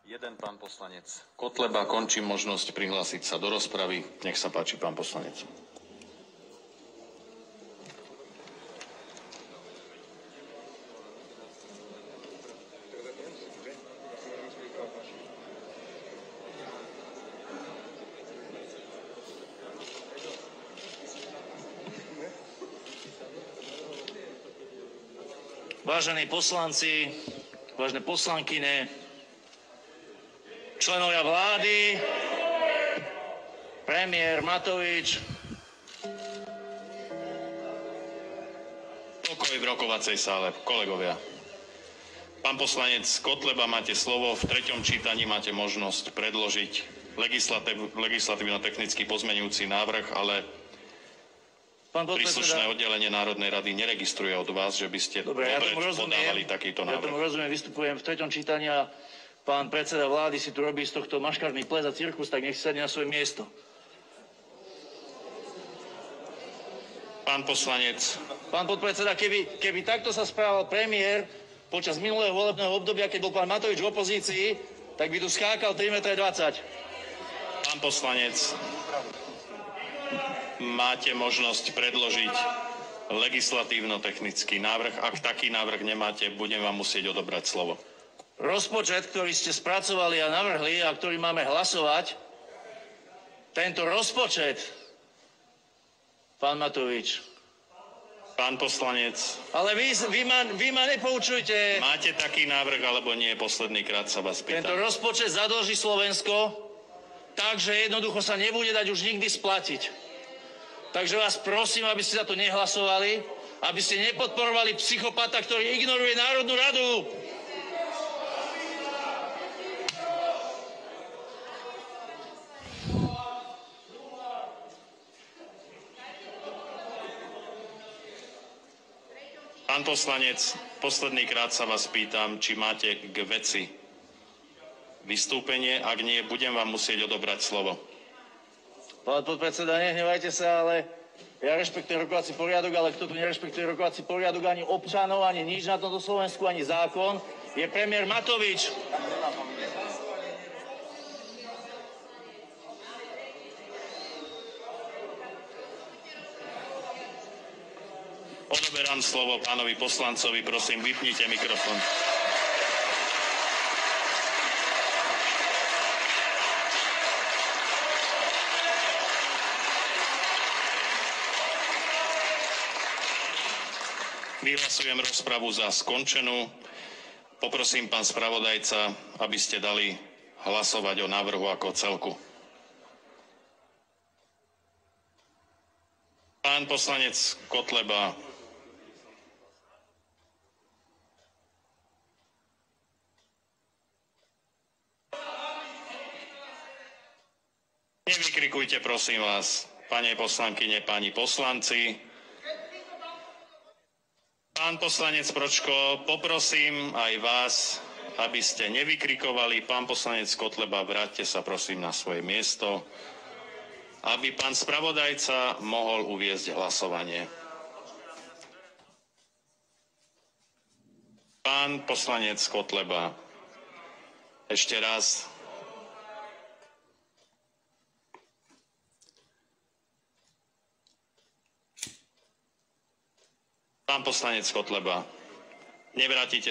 Jeden pán poslanec Kotleba. Končím možnosť prihlásiť sa do rozpravy. Nech sa páči, pán poslanec. Vážení poslanci, vážené poslankyne, členovia vlády, premiér Matovič. Pokoj v rokovacej sále, kolegovia. Pán poslanec Kotleba, máte slovo. V treťom čítaní máte možnosť predložiť legislatívno-technický pozmeňujúci návrh, ale príslušné oddelenie Národnej rady neregistruje od vás, že by ste podávali takýto návrh. Ja tomu rozumiem, vystupujem v treťom čítaní a pán predseda vlády si tu robí z tohto maškarný ples a cirkus, tak nech si sadne na svoje miesto. Pán poslanec. Pán podpredseda, keby takto sa správal premiér počas minulého volebného obdobia, keď bol pán Matovič v opozícii, tak by tu skákal 3,20 m. Pán poslanec, máte možnosť predložiť legislatívno-technický návrh. Ak taký návrh nemáte, budem vám musieť odobrať slovo. Rozpočet, ktorý ste spracovali a navrhli a ktorý máme hlasovať, tento rozpočet, pán Matovič. Pán poslanec. Ale vy ma nepoučujte. Máte taký návrh, alebo nie? Posledný krát sa vás pýtam. Tento rozpočet zadlží Slovensko, takže jednoducho sa nebude dať už nikdy splatiť. Takže vás prosím, aby ste za to nehlasovali, aby ste nepodporovali psychopata, ktorý ignoruje Národnú radu. Pán poslanec, posledný krát sa vás pýtam, či máte k veci vystúpenie. Ak nie, budem vám musieť odobrať slovo. Pán podpredseda, nehnevajte sa, ale ja rešpektujem rokovací poriadok, ale kto tu nerešpektuje rokovací poriadok, ani občanov, ani nič na tomto Slovensku, ani zákon, je premiér Matovič. Odoberám slovo pánovi poslancovi, prosím, vypnite mikrofón. Vyhlasujem rozpravu za skončenú. Poprosím pán spravodajca, aby ste dali hlasovať o návrhu ako celku. Pán poslanec Kotleba. Nevykrikujte, prosím vás, pane poslankyne, páni poslanci. Pán poslanec Pročko, poprosím aj vás, aby ste nevykrikovali. Pán poslanec Kotleba, vráťte sa prosím na svoje miesto, aby pán spravodajca mohol uviesť hlasovanie. Pán poslanec Kotleba, ešte raz. Pán poslanec Kotleba, nevrátite